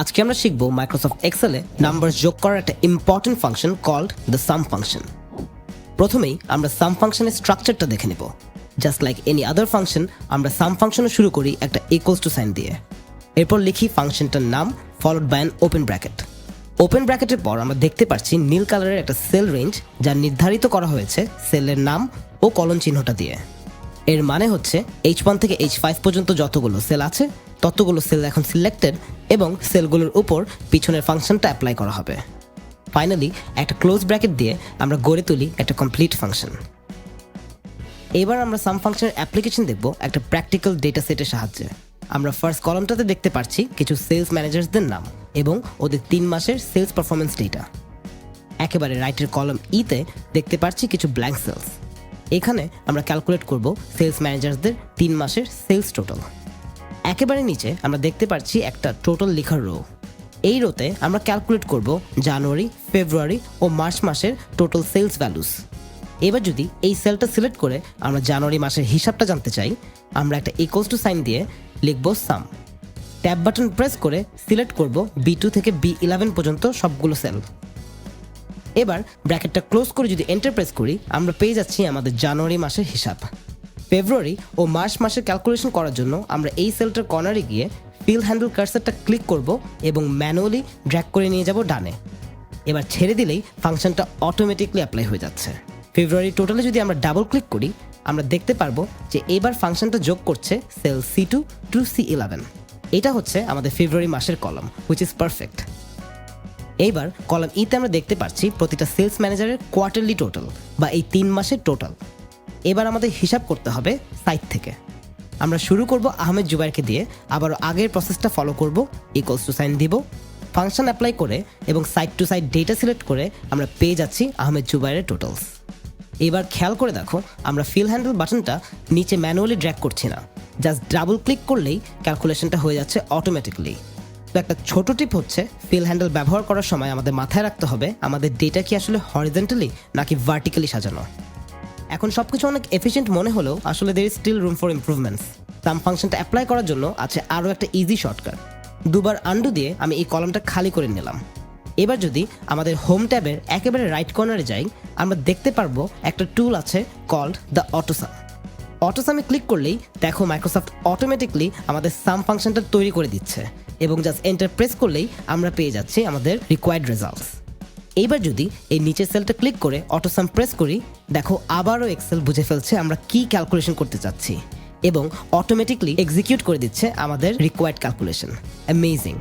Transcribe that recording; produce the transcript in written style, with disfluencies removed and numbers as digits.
আজকে আমরা শিখব মাইক্রোসফট এক্সেলে নাম্বার যোগ করার একটা important function called the sum function. প্রথমেই আমরা সাম ফাংশনের স্ট্রাকচারটা দেখে নেব। Just like any other function, আমরা সাম ফাংশনও শুরু করি একটা ইকুয়ালস টু সাইন দিয়ে। এরপর লিখি ফাংশনটার নাম followed by an open bracket. Open ব্র্যাকেটের পর আমরা দেখতে পাচ্ছি নীল কালারের একটা সেল রেঞ্জ, যা নির্ধারিত করা হয়েছে সেলের নাম ও কলন চিহ্নটা দিয়ে। এর মানে হচ্ছে H1 থেকে H5 পর্যন্ত যতগুলো সেল আছে ততগুলো সেল এখন সিলেক্টেড এবং সেলগুলোর উপর পিছনের ফাংশনটা অ্যাপ্লাই করা হবে। ফাইনালি একটা ক্লোজ ব্র্যাকেট দিয়ে আমরা গড়ে তুলি একটা কমপ্লিট ফাংশন। এবার আমরা সাম ফাংশনের অ্যাপ্লিকেশন দেখব একটা প্র্যাকটিক্যাল ডেটা সেটের সাহায্যে। আমরা ফার্স্ট কলামটাতে দেখতে পাচ্ছি কিছু সেলস ম্যানেজার্সদের নাম এবং ওদের 3 মাসের সেলস পারফরমেন্স ডেটা। একেবারে রাইটের কলাম ইতে দেখতে পাচ্ছি কিছু ব্ল্যাঙ্ক সেলস। এখানে আমরা ক্যালকুলেট করব সেলস ম্যানেজারদের 3 মাসের সেলস টোটাল। একেবারে নিচে আমরা দেখতে পাচ্ছি একটা টোটাল লেখার রো। এই রোতে আমরা ক্যালকুলেট করব জানুয়ারি, ফেব্রুয়ারি ও মার্চ মাসের টোটাল সেলস ভ্যালুস। এবার যদি এই সেলটা সিলেক্ট করে আমরা জানুয়ারি মাসের হিসাবটা জানতে চাই, আমরা একটা ইকুয়ালস টু সাইন দিয়ে লিখব সাম। ট্যাব বাটন প্রেস করে সিলেক্ট করব B2 থেকে B11 পর্যন্ত সবগুলো সেল। এবার ব্র্যাকেটটা ক্লোজ করে যদি এন্টার প্রেস করি, আমরা পেয়ে যাচ্ছি আমাদের জানুয়ারি মাসের হিসাব। ফেব্রুয়ারি ও মার্চ মাসের ক্যালকুলেশন করার জন্য আমরা এই সেলটার কর্নারে গিয়ে ফিল হ্যান্ডেল কার্সারটা ক্লিক করব এবং ম্যানুয়ালি ড্র্যাগ করে নিয়ে যাব ডানে। এবার ছেড়ে দিলেই ফাংশনটা অটোমেটিকলি অ্যাপ্লাই হয়ে যাচ্ছে। ফেব্রুয়ারি টোটালে যদি আমরা ডাবল ক্লিক করি, আমরা দেখতে পারবো যে এবার ফাংশনটা যোগ করছে সেল C2 টু C11। এটা হচ্ছে আমাদের ফেব্রুয়ারি মাসের কলাম, হুইচ ইজ পারফেক্ট। এইবার কলাম ইতে আমরা দেখতে পাচ্ছি প্রতিটা সেলস ম্যানেজারের কোয়ার্টারলি টোটাল বা এই 3 মাসের টোটাল। এবার আমাদের হিসাব করতে হবে সাইড থেকে। আমরা শুরু করব আহমেদ জুবাইরকে দিয়ে, আবারও আগের প্রসেসটা ফলো করব। ইকুয়ালস টু সাইন দিব, ফাংশন অ্যাপ্লাই করে এবং side to side data select করে আমরা পেয়ে যাচ্ছি আহমেদ জুবাইরের টোটালস। এবার খেয়াল করে দেখো, আমরা ফিল হ্যান্ডেল বাটনটা নিচে ম্যানুয়ালি ড্র্যাগ করছি না, জাস্ট ডাবল ক্লিক করলেই ক্যালকুলেশনটা হয়ে যাচ্ছে অটোমেটিকলি। তো একটা ছোট টিপ হচ্ছে, ফিল হ্যান্ডেল ব্যবহার করার সময় আমাদের মাথায় রাখতে হবে আমাদের ডেটা কি আসলে হরিজন্টালি নাকি ভার্টিক্যালি সাজানো। এখন সবকিছু অনেক এফিশিয়েন্ট মনে হলেও আসলে there is still room for improvements. Some ফাংশনটা অ্যাপ্লাই করার জন্য আছে আরও একটা ইজি শর্টকাট। দুবার আন্ডু দিয়ে আমি এই কলামটা খালি করে নিলাম। এবার যদি আমাদের হোম ট্যাবের একেবারে রাইট কর্নারে যাই, আমরা দেখতে পারবো একটা টুল আছে কল্ড দ্য অটোসাম। অটোসামে ক্লিক করলেই দেখো মাইক্রোসফট অটোমেটিকলি আমাদের সাম ফাংশনটা তৈরি করে দিচ্ছে এবং জাস্ট এন্টার প্রেস করলেই আমরা পেয়ে যাচ্ছি আমাদের রিকোয়ার্ড রেজাল্টস। এইবার যদি এই নিচের সেলটা ক্লিক করে অটোসাম প্রেস করি, দেখো আবারও এক্সেল বুঝে ফেলছে আমরা কি ক্যালকুলেশন করতে চাচ্ছি এবং অটোমেটিকলি এক্সিকিউট করে দিচ্ছে আমাদের রিকোয়ার্ড ক্যালকুলেশন। অ্যামেজিং।